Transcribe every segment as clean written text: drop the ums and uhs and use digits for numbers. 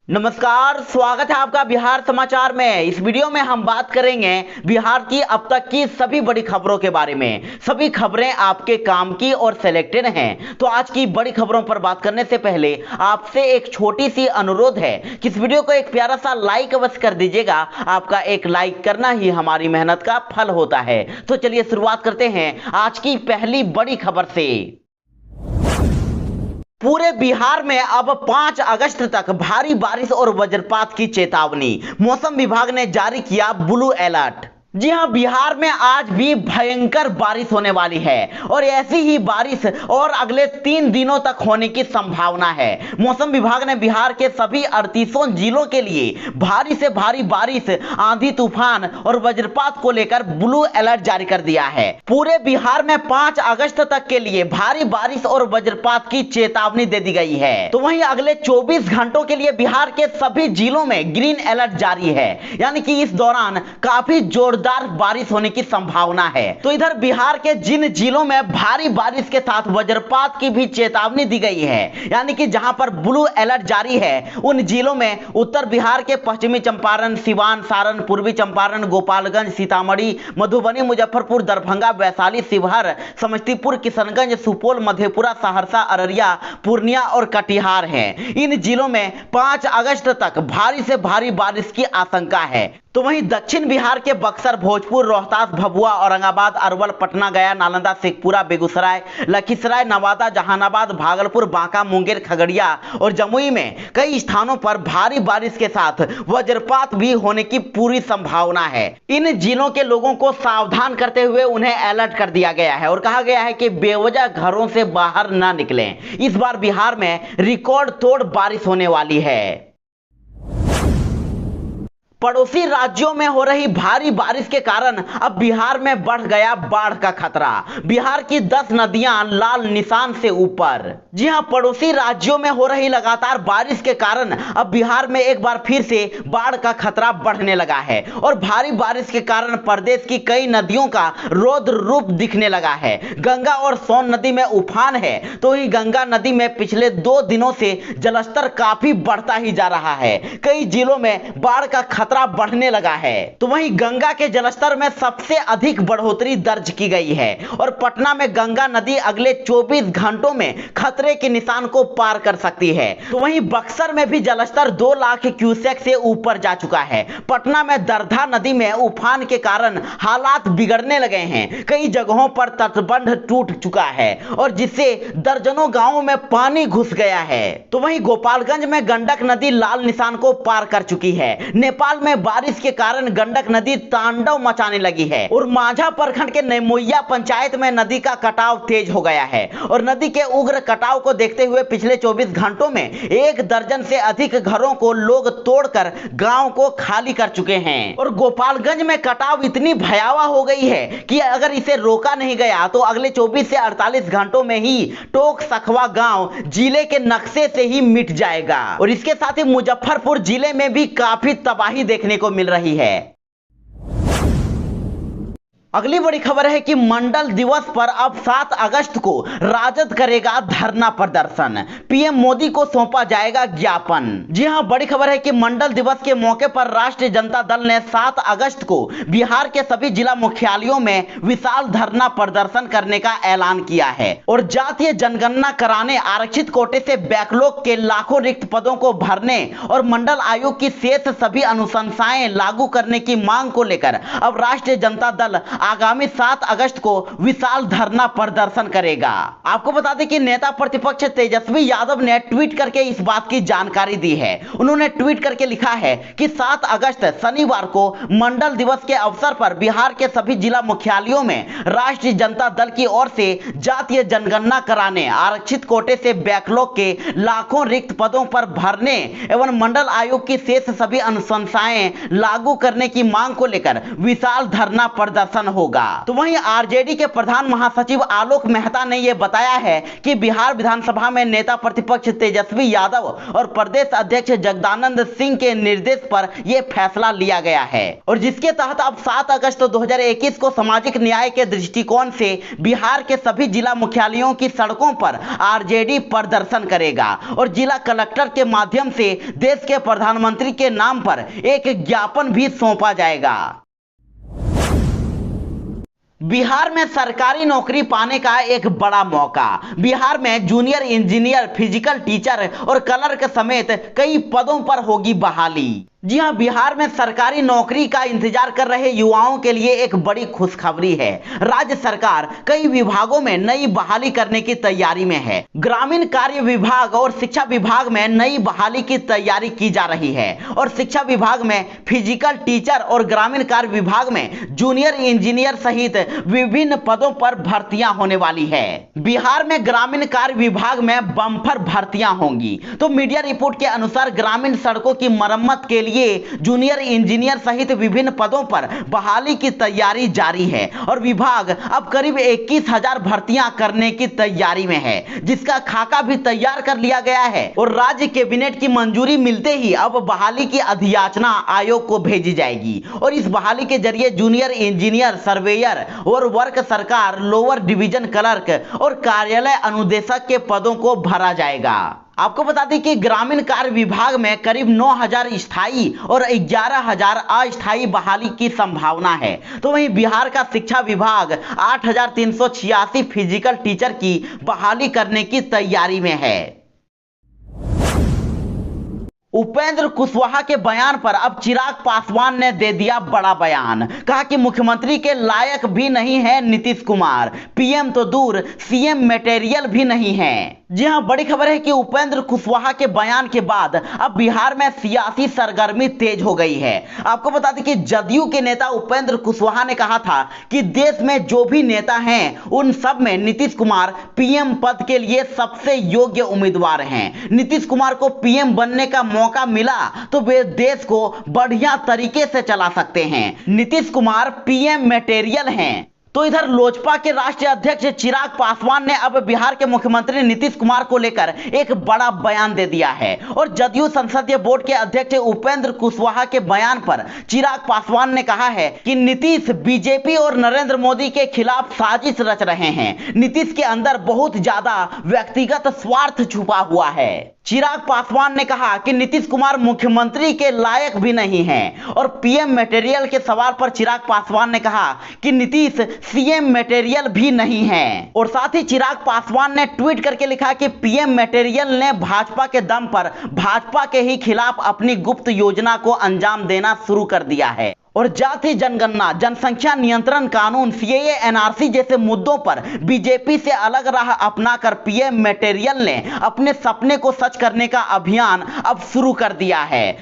नमस्कार, स्वागत है आपका बिहार समाचार में। इस वीडियो में हम बात करेंगे बिहार की अब तक की सभी बड़ी खबरों के बारे में। सभी खबरें आपके काम की और सिलेक्टेड हैं। तो आज की बड़ी खबरों पर बात करने से पहले आपसे एक छोटी सी अनुरोध है कि इस वीडियो को एक प्यारा सा लाइक अवश्य कर दीजिएगा। आपका एक लाइक करना ही हमारी मेहनत का फल होता है। तो चलिए शुरुआत करते हैं आज की पहली बड़ी खबर से। पूरे बिहार में अब 5 अगस्त तक भारी बारिश और वज्रपात की चेतावनी। मौसम विभाग ने जारी किया ब्लू अलर्ट। जी हां, बिहार में आज भी भयंकर बारिश होने वाली है और ऐसी ही बारिश और अगले 3 दिनों तक होने की संभावना है। मौसम विभाग ने बिहार के सभी 38 जिलों के लिए भारी से भारी बारिश, आंधी तूफान और वज्रपात को लेकर ब्लू अलर्ट जारी कर दिया है। पूरे बिहार में 5 अगस्त तक के लिए भारी बारिश और वज्रपात की चेतावनी दे दी गई है। तो वहीं अगले 24 घंटों के लिए बिहार के सभी जिलों में ग्रीन अलर्ट जारी है, यानी कि इस दौरान काफी जोरदार बारिश होने की संभावना है। तो इधर बिहार के जिन जिलों में भारी बारिश के साथ वज्रपात की भी चेतावनी दी गई है, यानी कि जहां पर ब्लू अलर्ट जारी है, उन जिलों में उत्तर बिहार के पश्चिमी चंपारण, सिवान, सारण, पूर्वी चंपारण, गोपालगंज, सीतामढ़ी, मधुबनी, मुजफ्फरपुर, दरभंगा, वैशाली, शिवहर, समस्तीपुर, किशनगंज, सुपौल, मधेपुरा, सहरसा, अररिया, पूर्णिया और कटिहार हैं। इन जिलों में 5 अगस्त तक भारी से भारी बारिश की आशंका है। तो वहीं दक्षिण बिहार के बक्सर, भोजपुर, रोहतास, भभुआ, औरंगाबाद, अरवल, पटना, गया, नालंदा, शेखपुरा, बेगूसराय, लखीसराय, नवादा, जहानाबाद, भागलपुर, बांका, मुंगेर, खगड़िया और जमुई में कई स्थानों पर भारी बारिश के साथ वज्रपात भी होने की पूरी संभावना है। इन जिलों के लोगों को सावधान करते हुए उन्हें अलर्ट कर दिया गया है और कहा गया है कि बेवजह घरों से बाहर न निकलें। इस बार बिहार में रिकॉर्ड तोड़ बारिश होने वाली है। पड़ोसी राज्यों में हो रही भारी बारिश के कारण अब बिहार में बढ़ गया बाढ़ का खतरा। बिहार की 10 नदियां लाल निशान से ऊपर। जी हां, पड़ोसी राज्यों में हो रही लगातार बारिश के कारण अब बिहार में एक बार फिर से बाढ़ का खतरा बढ़ने लगा है और भारी बारिश के कारण प्रदेश की कई नदियों का रौद्र रूप दिखने लगा है। गंगा और सोन नदी में उफान है, तो ही गंगा नदी में पिछले 2 दिनों से जलस्तर काफी बढ़ता ही जा रहा है। कई जिलों में बाढ़ का खतरा बढ़ने लगा है। तो वहीं गंगा के जलस्तर में सबसे अधिक बढ़ोतरी दर्ज की गई है और पटना में गंगा नदी अगले 24 घंटों में खतरे के निशान को पार कर सकती है। तो वहीं बक्सर में भी जलस्तर 2 लाख क्यूसेक से ऊपर जा चुका है। पटना में दरधा नदी में उफान के कारण हालात बिगड़ने लगे हैं। कई जगहों पर तटबंध टूट चुका है और जिससे दर्जनों गांवों में पानी घुस गया है। तो वहीं गोपालगंज में गंडक नदी लाल निशान को पार कर चुकी है। नेपाल में बारिश के कारण गंडक नदी तांडव मचाने लगी है और माझा प्रखंड के नैमोइया पंचायत में नदी का कटाव तेज हो गया है और नदी के उग्र कटाव को देखते हुए पिछले 24 घंटों में 1 दर्जन से अधिक घरों को लोग तोड़कर गांव को खाली कर चुके हैं। और गोपालगंज में कटाव इतनी भयावह हो गई है कि अगर इसे रोका नहीं गया तो अगले 24 से 48 घंटों में ही टोक सखवा गांव जिले के नक्शे से ही मिट जाएगा। और इसके साथ ही मुजफ्फरपुर जिले में भी काफी तबाही देखने को मिल रही है। अगली बड़ी खबर है कि मंडल दिवस पर अब 7 अगस्त को राजद करेगा धरना प्रदर्शन। पीएम मोदी को सौंपा जाएगा ज्ञापन। जी हां, बड़ी खबर है कि मंडल दिवस के मौके पर राष्ट्रीय जनता दल ने 7 अगस्त को बिहार के सभी जिला मुख्यालयों में विशाल धरना प्रदर्शन करने का ऐलान किया है और जातीय जनगणना कराने, आरक्षित कोटे से बैकलॉग के लाखों रिक्त पदों को भरने और मंडल आयोग की शेष सभी अनुशंसाएं लागू करने की मांग को लेकर अब राष्ट्रीय जनता दल आगामी 7 अगस्त को विशाल धरना प्रदर्शन करेगा। आपको बता दें कि नेता प्रतिपक्ष तेजस्वी यादव ने ट्वीट करके इस बात की जानकारी दी है। उन्होंने ट्वीट करके लिखा है कि 7 अगस्त शनिवार को मंडल दिवस के अवसर पर बिहार के सभी जिला मुख्यालयों में राष्ट्रीय जनता दल की ओर से जातीय जनगणना कराने, आरक्षित कोटे से बैकलॉग के लाखों रिक्त पदों पर भरने एवं मंडल आयोग की शेष सभी अनुशंसाएं लागू करने की मांग को लेकर विशाल धरना प्रदर्शन होगा। तो वहीं आरजेडी के प्रधान महासचिव आलोक मेहता ने यह बताया है कि बिहार विधानसभा में नेता प्रतिपक्ष तेजस्वी यादव और प्रदेश अध्यक्ष जगदानंद सिंह के निर्देश पर यह फैसला लिया गया है और जिसके तहत अब 7 अगस्त 2021 को सामाजिक न्याय के दृष्टिकोण से बिहार के सभी जिला मुख्यालयों की सड़कों पर आरजेडी प्रदर्शन करेगा और जिला कलेक्टर के माध्यम से देश के प्रधानमंत्री के नाम पर एक ज्ञापन भी सौंपा जाएगा। बिहार में सरकारी नौकरी पाने का एक बड़ा मौका। बिहार में जूनियर इंजीनियर, फिजिकल टीचर और क्लर्क समेत कई पदों पर होगी बहाली। जी हां, बिहार में सरकारी नौकरी का इंतजार कर रहे युवाओं के लिए एक बड़ी खुशखबरी है। राज्य सरकार कई विभागों में नई बहाली करने की तैयारी में है। ग्रामीण कार्य विभाग और शिक्षा विभाग में नई बहाली की तैयारी की जा रही है और शिक्षा विभाग में फिजिकल टीचर और ग्रामीण कार्य विभाग में जूनियर इंजीनियर सहित विभिन्न पदों पर भर्तियां होने वाली है। बिहार में ग्रामीण कार्य विभाग में बम्पर भर्तियां होंगी। तो मीडिया रिपोर्ट के अनुसार ग्रामीण सड़कों की मरम्मत के लिए जूनियर इंजीनियर सहित विभिन्न पदों पर बहाली की तैयारी जारी है और विभाग अब करीब 21,000 भर्तियां करने की तैयारी में है, जिसका खाका भी तैयार कर लिया गया है और राज्य कैबिनेट की मंजूरी मिलते ही अब बहाली की अधियाचना आयोग को भेजी जाएगी और इस बहाली के जरिए जूनियर इंजीनियर, सर्वेयर और वर्क सरकार, लोअर डिवीजन क्लर्क और कार्यालय अनुदेशक के पदों को भरा जाएगा। आपको बता दें कि ग्रामीण कार्य विभाग में करीब 9,000 स्थायी और 11,000 अस्थायी बहाली की संभावना है। तो वहीं बिहार का शिक्षा विभाग 8,386 फिजिकल टीचर की बहाली करने की तैयारी में है। उपेंद्र कुशवाहा के बयान पर अब चिराग पासवान ने दे दिया बड़ा बयान। कहा कि मुख्यमंत्री के लायक भी नहीं है नीतीश कुमार, पीएम तो दूर सीएम मटेरियल भी नहीं है। जी हां, बड़ी खबर है कि उपेंद्र कुशवाहा के बयान के बाद अब बिहार में सियासी सरगर्मी तेज हो गई है। आपको बता दें कि जदयू के नेता उपेंद्र कुशवाहा ने कहा था कि देश में जो भी नेता हैं उन सब में नीतीश कुमार पीएम पद के लिए सबसे योग्य उम्मीदवार हैं। नीतीश कुमार को पीएम बनने का मौका मिला तो वे देश को बढ़िया तरीके से चला सकते हैं। नीतीश कुमार पीएम मटेरियल हैं। तो इधर लोजपा के राष्ट्रीय अध्यक्ष चिराग पासवान ने अब बिहार के मुख्यमंत्री नीतीश कुमार को लेकर एक बड़ा बयान दे दिया है और जदयू संसदीय बोर्ड के अध्यक्ष उपेंद्र कुशवाहा के बयान पर चिराग पासवान ने कहा है कि नीतीश बीजेपी और नरेंद्र मोदी के खिलाफ साजिश रच रहे हैं। नीतीश के अंदर बहुत ज्यादा व्यक्तिगत स्वार्थ छुपा हुआ है। चिराग पासवान ने कहा कि नीतीश कुमार मुख्यमंत्री के लायक भी नहीं हैं और पीएम मटेरियल के सवाल पर चिराग पासवान ने कहा कि नीतीश सीएम मटेरियल भी नहीं है। और साथ ही चिराग पासवान ने ट्वीट करके लिखा कि पीएम मटेरियल ने भाजपा के दम पर भाजपा के ही खिलाफ अपनी गुप्त योजना को अंजाम देना शुरू कर दिया है और जाति जनगणना, जनसंख्या नियंत्रण कानून, सीएए, एनआरसी जैसे मुद्दों पर बीजेपी से अलग राह अपनाकर पीएम मटेरियल ने अपने सपने को सच करने का अभियान अब शुरू कर दिया है।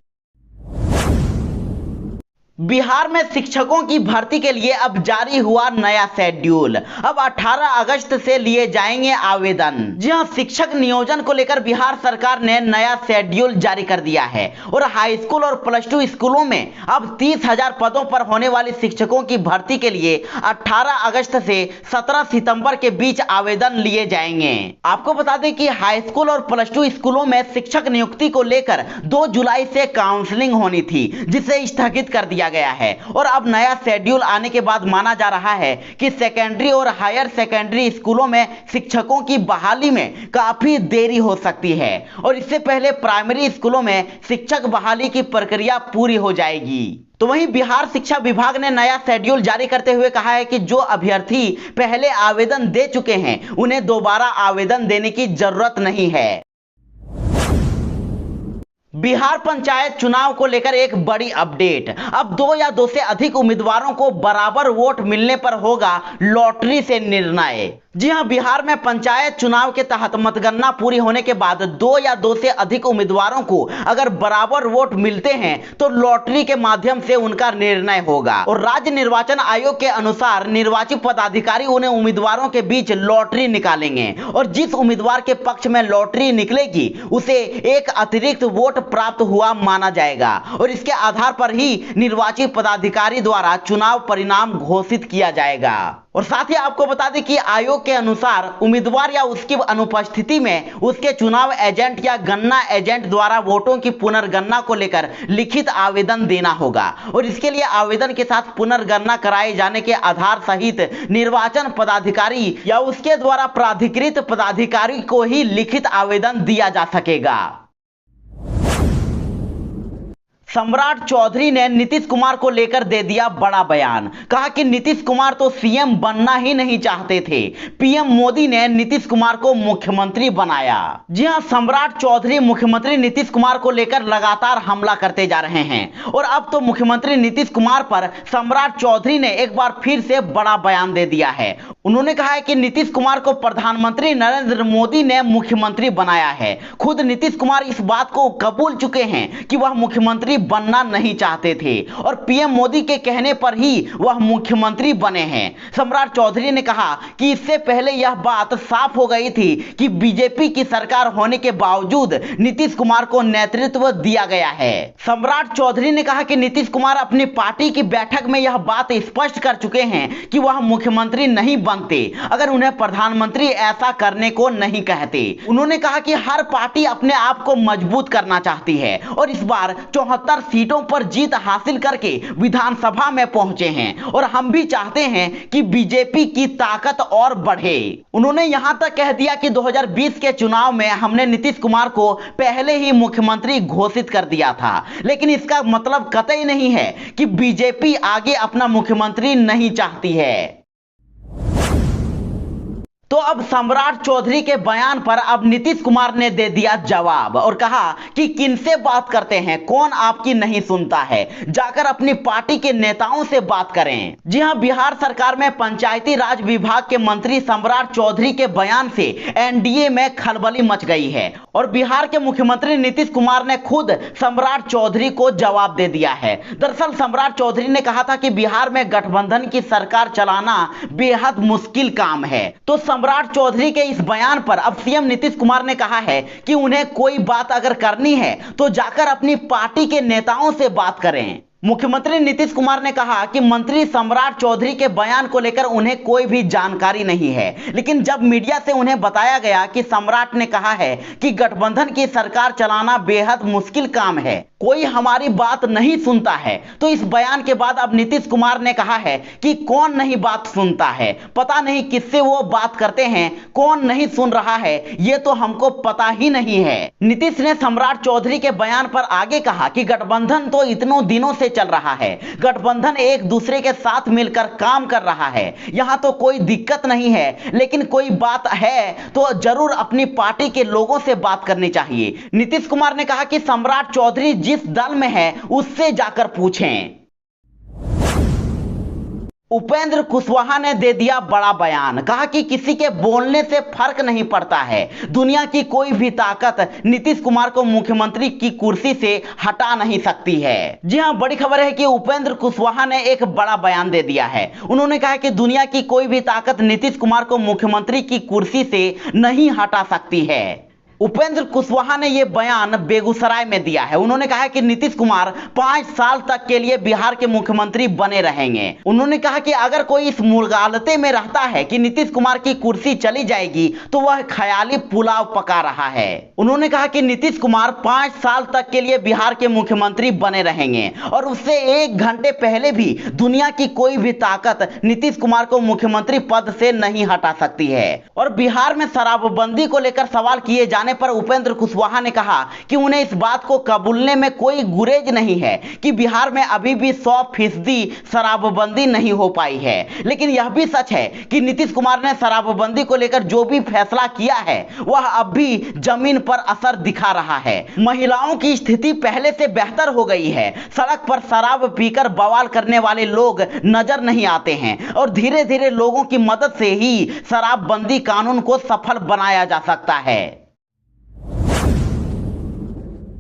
बिहार में शिक्षकों की भर्ती के लिए अब जारी हुआ नया शेड्यूल। अब 18 अगस्त से लिए जाएंगे आवेदन। जी हां, शिक्षक नियोजन को लेकर बिहार सरकार ने नया शेड्यूल जारी कर दिया है और हाई स्कूल और प्लस 2 स्कूलों में अब 30,000 पदों पर होने वाली शिक्षकों की भर्ती के लिए 18 अगस्त से 17 सितंबर के बीच आवेदन लिए जाएंगे। आपको बता दें कि हाई स्कूल और प्लस 2 स्कूलों में शिक्षक नियुक्ति को लेकर 2 जुलाई से काउंसलिंग होनी थी, जिसे स्थगित कर दिया गया है और अब नया शेड्यूल आने के बाद माना जा रहा है कि सेकेंडरी और हायर सेकेंडरी स्कूलों में शिक्षकों की बहाली में काफी देरी हो सकती है और इससे पहले प्राइमरी स्कूलों में शिक्षक बहाली की प्रक्रिया पूरी हो जाएगी। तो वहीं बिहार शिक्षा विभाग ने नया शेड्यूल जारी करते हुए कहा है कि जो अभ्यर्थी पहले आवेदन दे चुके हैं उन्हें दोबारा आवेदन देने की जरूरत नहीं है। बिहार पंचायत चुनाव को लेकर एक बड़ी अपडेट। अब 2 या 2 से अधिक उम्मीदवारों को बराबर वोट मिलने पर होगा लॉटरी से निर्णय। जी हां, बिहार में पंचायत चुनाव के तहत मतगणना पूरी होने के बाद 2 या 2 से अधिक उम्मीदवारों को अगर बराबर वोट मिलते हैं तो लॉटरी के माध्यम से उनका निर्णय होगा और राज्य निर्वाचन आयोग के अनुसार निर्वाचित पदाधिकारी उन्हें उम्मीदवारों के बीच लॉटरी निकालेंगे और जिस उम्मीदवार के पक्ष में लॉटरी निकलेगी उसे एक अतिरिक्त वोट प्राप्त हुआ माना जाएगा और इसके आधार पर ही निर्वाचित पदाधिकारी द्वारा चुनाव परिणाम घोषित किया जाएगा। और साथ ही आपको बता दें कि आयोग के अनुसार उम्मीदवार या उसकी अनुपस्थिति में उसके चुनाव एजेंट या गणना एजेंट द्वारा वोटों की पुनर्गणना को लेकर लिखित आवेदन देना होगा और इसके लिए आवेदन के साथ पुनर्गणना कराए जाने के आधार सहित निर्वाचन पदाधिकारी या उसके द्वारा प्राधिकृत पदाधिकारी को ही लिखित आवेदन दिया जा सकेगा। सम्राट चौधरी ने नीतीश कुमार को लेकर दे दिया बड़ा बयान। कहा कि नीतीश कुमार तो सीएम बनना ही नहीं चाहते थे, पीएम मोदी ने नीतीश कुमार को मुख्यमंत्री बनाया। जी हां, सम्राट चौधरी मुख्यमंत्री नीतीश कुमार को लेकर लगातार हमला करते जा रहे हैं और अब तो मुख्यमंत्री नीतीश कुमार पर सम्राट चौधरी ने एक बार फिर से बड़ा बयान दे दिया है। उन्होंने कहा है कि नीतीश कुमार को प्रधानमंत्री नरेंद्र मोदी ने मुख्यमंत्री बनाया है। खुद नीतीश कुमार इस बात को कबूल चुके हैं कि वह मुख्यमंत्री बनना नहीं चाहते थे और पीएम मोदी के कहने पर ही वह मुख्यमंत्री बने हैं। सम्राट चौधरी ने कहा कि इससे पहले यह बात साफ हो गई थी कि बीजेपी की सरकार होने के बावजूद नीतीश कुमार को नेतृत्व दिया गया है। सम्राट चौधरी ने कहा कि नीतीश कुमार अपनी पार्टी की बैठक में यह बात स्पष्ट कर चुके हैं कि वह मुख्यमंत्री नहीं बनते अगर उन्हें प्रधानमंत्री ऐसा करने को नहीं कहते। उन्होंने कहा कि हर पार्टी अपने आप को मजबूत करना चाहती है और इस बार 74 सीटों पर जीत हासिल करके विधानसभा में पहुंचे हैं और हम भी चाहते हैं कि बीजेपी की ताकत और बढ़े। उन्होंने यहां तक कह दिया कि 2020 के चुनाव में हमने नीतीश कुमार को पहले ही मुख्यमंत्री घोषित कर दिया था, लेकिन इसका मतलब कतई नहीं है कि बीजेपी आगे अपना मुख्यमंत्री नहीं चाहती है। तो अब सम्राट चौधरी के बयान पर अब नीतीश कुमार ने दे दिया जवाब और कहा कि किनसे बात करते हैं, कौन आपकी नहीं सुनता है, जाकर अपनी पार्टी के नेताओं से बात करें। जी हां, बिहार सरकार में पंचायती राज विभाग के मंत्री सम्राट चौधरी के बयान से एनडीए में खलबली मच गई है और बिहार के मुख्यमंत्री नीतीश कुमार ने खुद सम्राट चौधरी को जवाब दे दिया है। दरअसल सम्राट चौधरी ने कहा था कि बिहार में गठबंधन की सरकार चलाना बेहद मुश्किल काम है। तो सम्राट चौधरी के इस बयान पर अब सीएम नीतीश कुमार ने कहा है कि उन्हें कोई बात अगर करनी है तो जाकर अपनी पार्टी के नेताओं से बात करें। मुख्यमंत्री नीतीश कुमार ने कहा कि मंत्री सम्राट चौधरी के बयान को लेकर उन्हें कोई भी जानकारी नहीं है, लेकिन जब मीडिया से उन्हें बताया गया कि सम्राट ने कहा है कि गठबंधन की सरकार चलाना बेहद मुश्किल काम है, कोई हमारी बात नहीं सुनता है, तो इस बयान के बाद अब नीतीश कुमार ने कहा है कि कौन नहीं बात सुनता है, पता नहीं किससे वो बात करते हैं, कौन नहीं सुन रहा है ये तो हमको पता ही नहीं है। नीतीश ने सम्राट चौधरी के बयान पर आगे कहा कि गठबंधन तो इतनों दिनों से चल रहा है, गठबंधन एक दूसरे के साथ मिलकर काम कर रहा है, यहां तो कोई दिक्कत नहीं है, लेकिन कोई बात है तो जरूर अपनी पार्टी के लोगों से बात करनी चाहिए। नीतीश कुमार ने कहा कि सम्राट चौधरी जिस दल में है उससे जाकर पूछें। उपेंद्र कुशवाहा ने दे दिया बड़ा बयान। कहा कि किसी के बोलने से फर्क नहीं पड़ता है, दुनिया की कोई भी ताकत नीतीश कुमार को मुख्यमंत्री की कुर्सी से हटा नहीं सकती है। जी हां, बड़ी खबर है कि उपेंद्र कुशवाहा ने एक बड़ा बयान दे दिया है। उन्होंने कहा कि दुनिया की कोई भी ताकत नीतीश कुमार को मुख्यमंत्री की कुर्सी से नहीं हटा सकती है। उपेंद्र कुशवाहा ने यह बयान बेगूसराय में दिया है। उन्होंने कहा कि नीतीश कुमार 5 साल तक के लिए बिहार के मुख्यमंत्री बने रहेंगे। उन्होंने कहा कि अगर कोई इस मुगालते में रहता है कि नीतीश कुमार की कुर्सी चली जाएगी तो वह ख्याली पुलाव पका रहा है। उन्होंने कहा कि नीतीश कुमार 5 साल तक के लिए बिहार के मुख्यमंत्री बने रहेंगे और उससे 1 घंटे पहले भी दुनिया की कोई भी ताकत नीतीश कुमार को मुख्यमंत्री पद से नहीं हटा सकती है। और बिहार में शराबबंदी को लेकर सवाल किए जाने पर उपेंद्र कुशवाहा ने कहा कि उन्हें इस बात को कबूलने में कोई गुरेज नहीं है कि बिहार में अभी भी 100% शराबबंदी नहीं हो पाई है, लेकिन यह भी सच है कि नीतीश कुमार ने शराबबंदी को लेकर जो भी फैसला किया है वह अब भी जमीन पर असर दिखा रहा है। महिलाओं की स्थिति पहले से बेहतर हो गई है, सड़क पर शराब पीकर बवाल करने वाले लोग नजर नहीं आते हैं और धीरे धीरे लोगों की मदद से ही शराबबंदी कानून को सफल बनाया जा सकता है।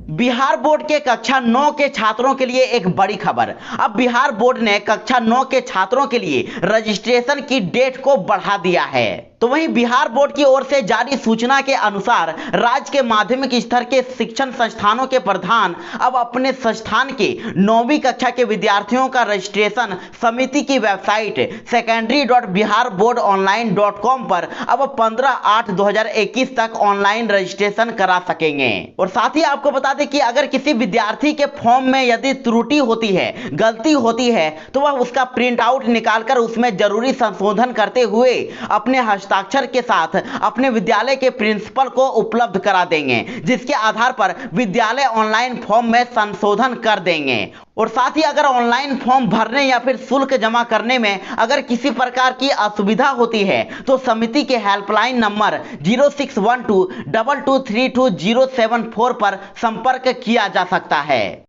बिहार बोर्ड के कक्षा 9 के छात्रों के लिए एक बड़ी खबर। अब बिहार बोर्ड ने कक्षा 9 के छात्रों के लिए रजिस्ट्रेशन की डेट को बढ़ा दिया है। तो वहीं बिहार बोर्ड की ओर से जारी सूचना के अनुसार राज्य के माध्यमिक स्तर के शिक्षण संस्थानों के प्रधान अब अपने संस्थान के 9वीं कक्षा के विद्यार्थियों का रजिस्ट्रेशन समिति की वेबसाइट secondary.biharboardonline.com पर अब 15/8/2021 तक ऑनलाइन रजिस्ट्रेशन करा सकेंगे। और साथ ही आपको बता दें कि अगर किसी विद्यार्थी के फॉर्म में यदि त्रुटि होती है, गलती होती है, तो वह उसका प्रिंट आउट निकालकर उसमें जरूरी संशोधन करते हुए अपने हस्ताक्षर के साथ अपने विद्यालय के प्रिंसिपल को उपलब्ध करा देंगे, जिसके आधार पर विद्यालय ऑनलाइन फॉर्म में संशोधन कर देंगे। और साथ ही अगर ऑनलाइन फॉर्म भरने या फिर शुल्क जमा करने में अगर किसी प्रकार की असुविधा होती है तो समिति के हेल्पलाइन नंबर 061222327074 पर संपर्क किया जा सकता है।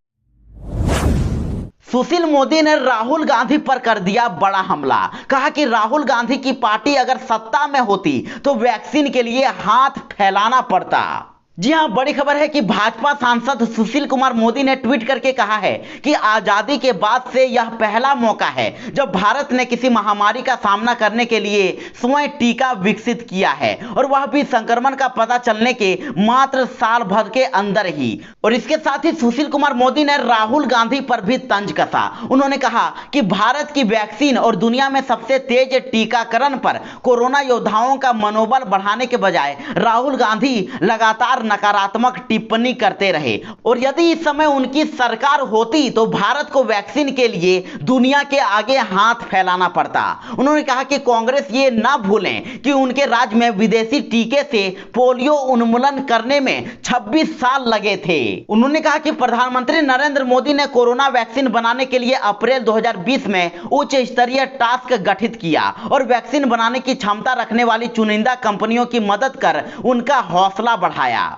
सुशील मोदी ने राहुल गांधी पर कर दिया बड़ा हमला। कहा कि राहुल गांधी की पार्टी अगर सत्ता में होती तो वैक्सीन के लिए हाथ फैलाना पड़ता। जी हां, बड़ी खबर है कि भाजपा सांसद सुशील कुमार मोदी ने ट्वीट करके कहा है कि आजादी के बाद से यह पहला मौका है जब भारत ने किसी महामारी का सामना करने के लिए स्वयं टीका विकसित किया है, और वह भी संक्रमण का पता चलने के मात्र साल भर के अंदर ही। और इसके साथ ही सुशील कुमार मोदी ने राहुल गांधी पर भी तंज कसा। उन्होंने कहा कि भारत की वैक्सीन और दुनिया में सबसे तेज टीकाकरण पर कोरोना योद्धाओं का मनोबल बढ़ाने के बजाय राहुल गांधी लगातार नकारात्मक टिप्पणी करते रहे, और यदि इस समय उनकी सरकार होती तो भारत को वैक्सीन के लिए दुनिया के आगे हाथ फैलाना पड़ता। उन्होंने कहा कि कांग्रेस ये ना भूलें कि उनके राज्य में विदेशी टीके से पोलियो उन्मूलन करने में 26 साल लगे थे। उन्होंने कहा कि प्रधानमंत्री नरेंद्र मोदी ने कोरोना वैक्सीन बनाने के लिए अप्रैल 2020 में उच्च स्तरीय टास्क गठित किया और वैक्सीन बनाने की क्षमता रखने वाली चुनिंदा कंपनियों की मदद कर उनका हौसला बढ़ाया।